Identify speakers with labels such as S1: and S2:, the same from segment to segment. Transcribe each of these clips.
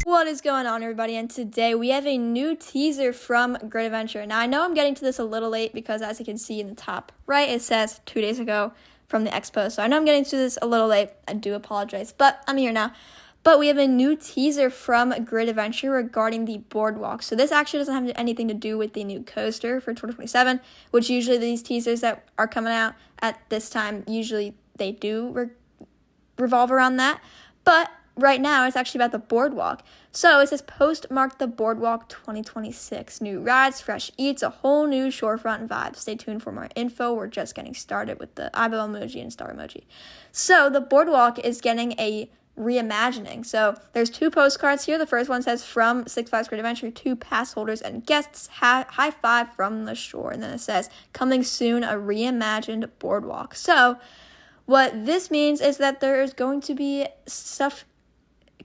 S1: What is going on, everybody? And today we have a new teaser from Great Adventure. Now, I know I'm getting to this a little late because, as you can see in the top right, it says 2 days ago from the expo. So I know I'm getting to this a little late. I do apologize, but I'm here now. But we have a new teaser from Great Adventure regarding the boardwalk. So this actually doesn't have anything to do with the new coaster for 2027, which usually these teasers that are coming out at this time, usually they do revolve around that. But right now, it's actually about the boardwalk. So it says postmark the boardwalk 2026. New rides, fresh eats, a whole new shorefront vibe. Stay tuned for more info. We're just getting started with the eyeball emoji and star emoji. So the boardwalk is getting a reimagining. So there's 2 postcards here. The first one says, from Six Flags Great Adventure to pass holders and guests, high five from the shore. And then it says, coming soon, a reimagined boardwalk. So what this means is that there is going to be stuff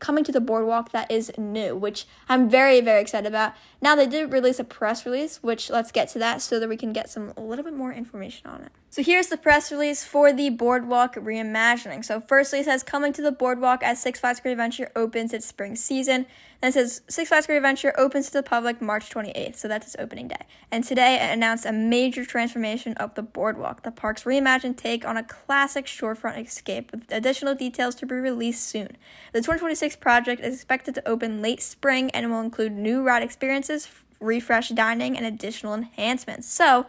S1: coming to the boardwalk that is new, which I'm very, very excited about. Now, they did release a press release, which let's get to that so that we can get a little bit more information on it. So here's the press release for the boardwalk reimagining. So firstly, it says, coming to the boardwalk as Six Flags Great Adventure opens its spring season. Then it says, Six Flags Great Adventure opens to the public March 28th. So that's its opening day. And today it announced a major transformation of the boardwalk, the park's reimagined take on a classic shorefront escape, with additional details to be released soon. The 2026 project is expected to open late spring and will include new ride experiences, refreshed dining, and additional enhancements. So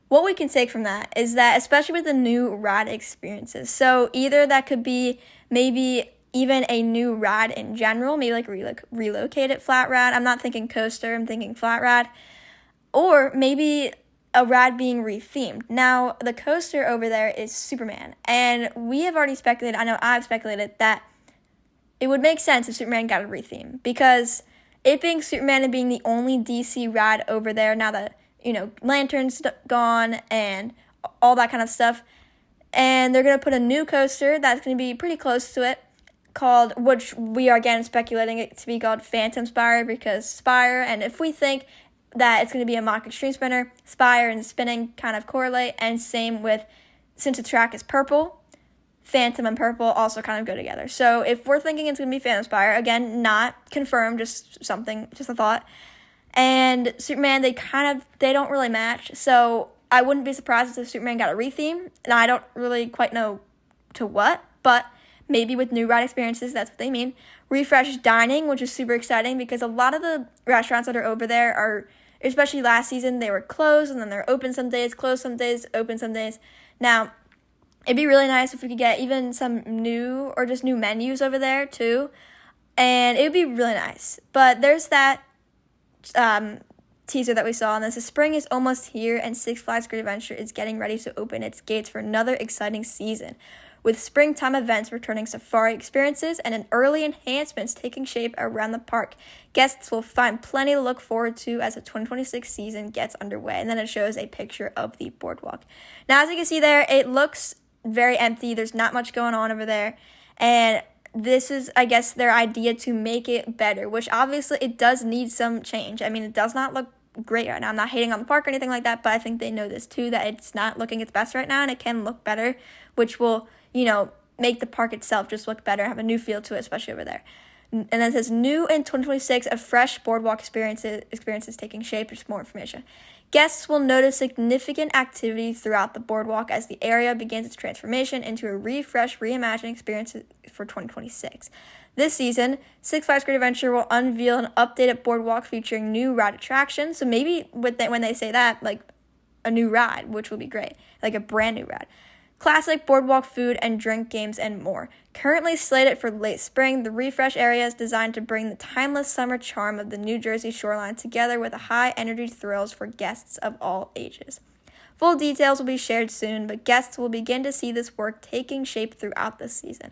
S1: what we can take from that is that, especially with the new ride experiences, so either that could be maybe even a new ride in general, maybe like relocated flat ride. I'm not thinking coaster, I'm thinking flat ride. Or maybe a ride being rethemed. Now, the coaster over there is Superman, and we have already speculated, I know I've speculated, that it would make sense if Superman got a retheme, because it being Superman and being the only DC ride over there, now that, Lantern's gone and all that kind of stuff, and they're going to put a new coaster that's going to be pretty close to it, which we are again speculating it to be called Phantom Spire, because Spire, and if we think that it's going to be a mock extreme spinner, Spire and spinning kind of correlate, and same with, since the track is purple, Phantom and purple also kind of go together. So if we're thinking it's going to be Phantom Spire, again, not confirmed, just a thought. And Superman, they don't really match. So I wouldn't be surprised if Superman got a retheme. And I don't really quite know to what, but maybe with new ride experiences, that's what they mean. Refreshed dining, which is super exciting because a lot of the restaurants that are over there are, especially last season, they were closed and then they're open some days, closed some days, open some days. Now, it'd be really nice if we could get even some new menus over there too. And it would be really nice. But there's that teaser that we saw, and this is spring is almost here, and Six Flags Great Adventure is getting ready to open its gates for another exciting season. With springtime events returning, safari experiences, and early enhancements taking shape around the park, guests will find plenty to look forward to as the 2026 season gets underway. And then it shows a picture of the boardwalk. Now, as you can see there, it looks very empty. There's not much going on over there. And this is, I guess, their idea to make it better, which obviously it does need some change. I mean, it does not look great right now. I'm not hating on the park or anything like that, but I think they know this too, that it's not looking its best right now, and it can look better, which will, make the park itself just look better, have a new feel to it, especially over there. And then it says, new in 2026, a fresh boardwalk experiences taking shape. There's more information. Guests will notice significant activity throughout the boardwalk as the area begins its transformation into a refreshed, reimagined experience for 2026. This season, Six Flags Great Adventure will unveil an updated boardwalk featuring new ride attractions. So maybe when they say that, like a new ride, which would be great, like a brand new ride. Classic boardwalk food and drink games and more. Currently slated for late spring, the refresh area is designed to bring the timeless summer charm of the New Jersey shoreline together with high-energy thrills for guests of all ages. Full details will be shared soon, but guests will begin to see this work taking shape throughout the season.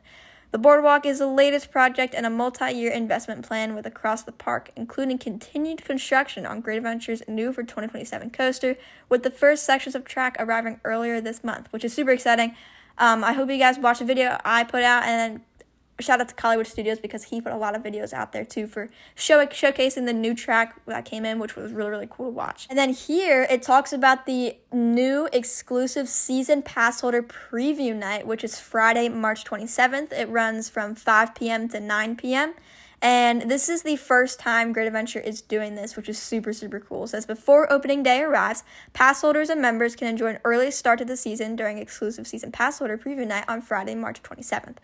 S1: The boardwalk is the latest project in a multi-year investment plan with across the park, including continued construction on Great Adventure's new for 2027 coaster, with the first sections of track arriving earlier this month, which is super exciting. I hope you guys watch the video I put out, and shout out to Hollywood Studios because he put a lot of videos out there too for showcasing the new track that came in, which was really, really cool to watch. And then here it talks about the new exclusive season pass holder preview night, which is Friday, March 27th. It runs from 5 p.m. to 9 p.m. And this is the first time Great Adventure is doing this, which is super, super cool. It says, before opening day arrives, pass holders and members can enjoy an early start to the season during exclusive season pass holder preview night on Friday, March 27th.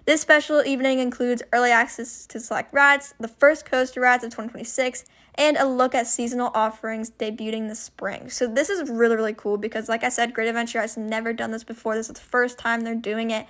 S1: This special evening includes early access to select rides, the first coaster rides of 2026, and a look at seasonal offerings debuting this spring. So this is really, really cool because, like I said, Great Adventure has never done this before. This is the first time they're doing it.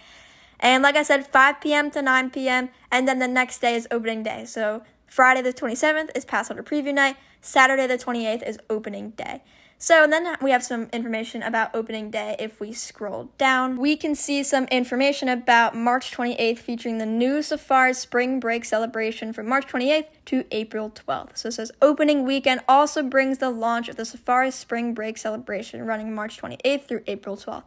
S1: And like I said, 5 p.m. to 9 p.m., and then the next day is opening day. So Friday the 27th is pass holder preview night. Saturday the 28th is opening day. So then we have some information about opening day. If we scroll down, we can see some information about March 28th featuring the new Safari Spring Break celebration from March 28th to April 12th. So it says opening weekend also brings the launch of the Safari Spring Break celebration running March 28th through April 12th.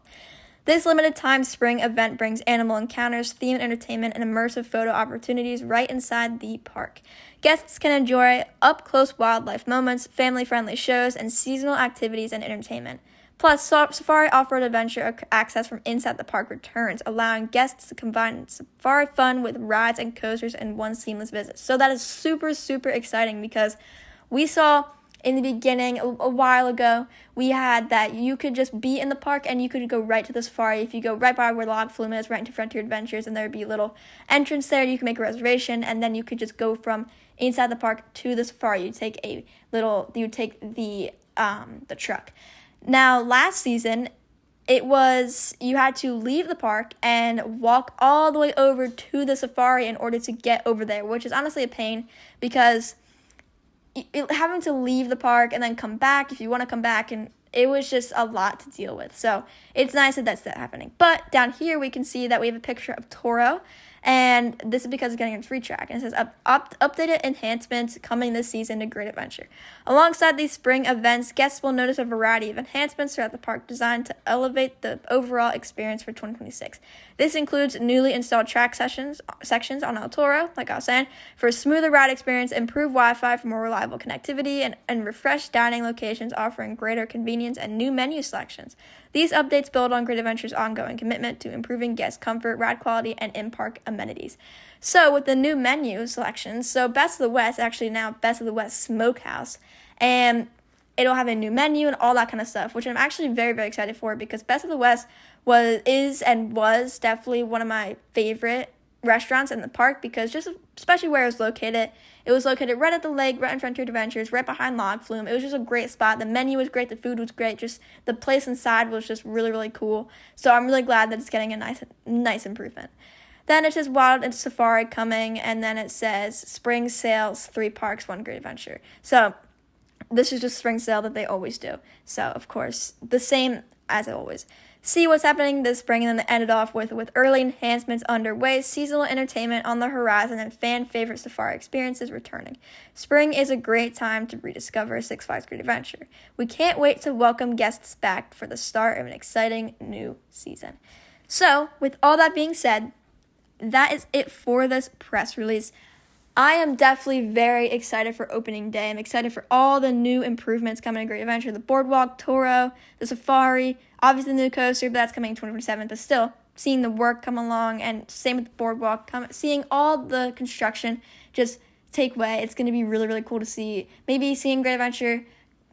S1: This limited-time spring event brings animal encounters, themed entertainment, and immersive photo opportunities right inside the park. Guests can enjoy up-close wildlife moments, family-friendly shows, and seasonal activities and entertainment. Plus, Safari Off-Road Adventure access from inside the park returns, allowing guests to combine safari fun with rides and coasters in one seamless visit. So that is super, super exciting because we saw in the beginning, a while ago, we had that you could just be in the park and you could go right to the safari. If you go right by where Log Flume is, right into Frontier Adventures, and there would be a little entrance there. You can make a reservation, and then you could just go from inside the park to the safari. You take the truck. Now, last season, you had to leave the park and walk all the way over to the safari in order to get over there, which is honestly a pain because having to leave the park and then come back if you want to come back, and it was just a lot to deal with. So it's nice that that's happening. But down here we can see that we have a picture of Toro, and this is because it's getting a free track. And it says updated enhancements coming this season to Great Adventure. Alongside these spring events, guests will notice a variety of enhancements throughout the park designed to elevate the overall experience for 2026. This includes newly installed track sections on El Toro, like I was saying, for a smoother ride experience, improved Wi-Fi for more reliable connectivity, and refreshed dining locations offering greater convenience and new menu selections. These updates build on Great Adventure's ongoing commitment to improving guest comfort, ride quality, and in-park amenities. So with the new menu selections, so Best of the West, actually now Best of the West Smokehouse, and it'll have a new menu and all that kind of stuff, which I'm actually very, very excited for because Best of the West was definitely one of my favorite restaurants in the park because just especially where it was located. It was located right at the lake, right in Frontier Adventures, right behind Log Flume. It was just a great spot. The menu was great. The food was great. Just the place inside was just really, really cool. So I'm really glad that it's getting a nice improvement. Then it says Wild and Safari coming, and then it says Spring Sales, 3 parks, 1 Great Adventure. So this is just spring sale that they always do. So, of course, the same as always. See what's happening this spring, and then they ended off with early enhancements underway, seasonal entertainment on the horizon, and fan-favorite safari experiences returning. Spring is a great time to rediscover Six Flags Great Adventure. We can't wait to welcome guests back for the start of an exciting new season. So, with all that being said, that is it for this press release. I am definitely very excited for opening day. I'm excited for all the new improvements coming to Great Adventure. The boardwalk, Toro, the safari, obviously the new coaster, but that's coming in 2027. But still, seeing the work come along, and same with the boardwalk, seeing all the construction just take way. It's going to be really, really cool to see. Maybe seeing Great Adventure,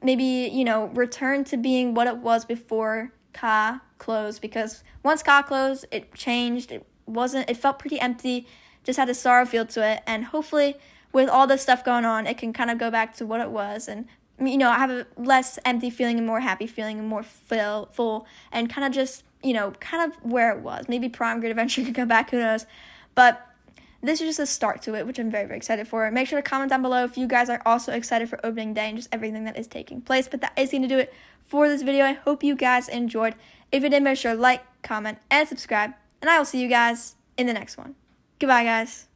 S1: return to being what it was before Ka closed. Because once Ka closed, it changed. It felt pretty empty. Just had a sorrow feel to it, and hopefully with all this stuff going on, it can kind of go back to what it was, and have a less empty feeling and more happy feeling and more full, and kind of just kind of where it was. Maybe Prime Great Adventure could go back, who knows? But this is just a start to it, which I'm very, very excited for. Make sure to comment down below if you guys are also excited for opening day and just everything that is taking place. But that is going to do it for this video. I hope you guys enjoyed. If you did, make sure to like, comment, and subscribe, and I will see you guys in the next one. Goodbye, guys.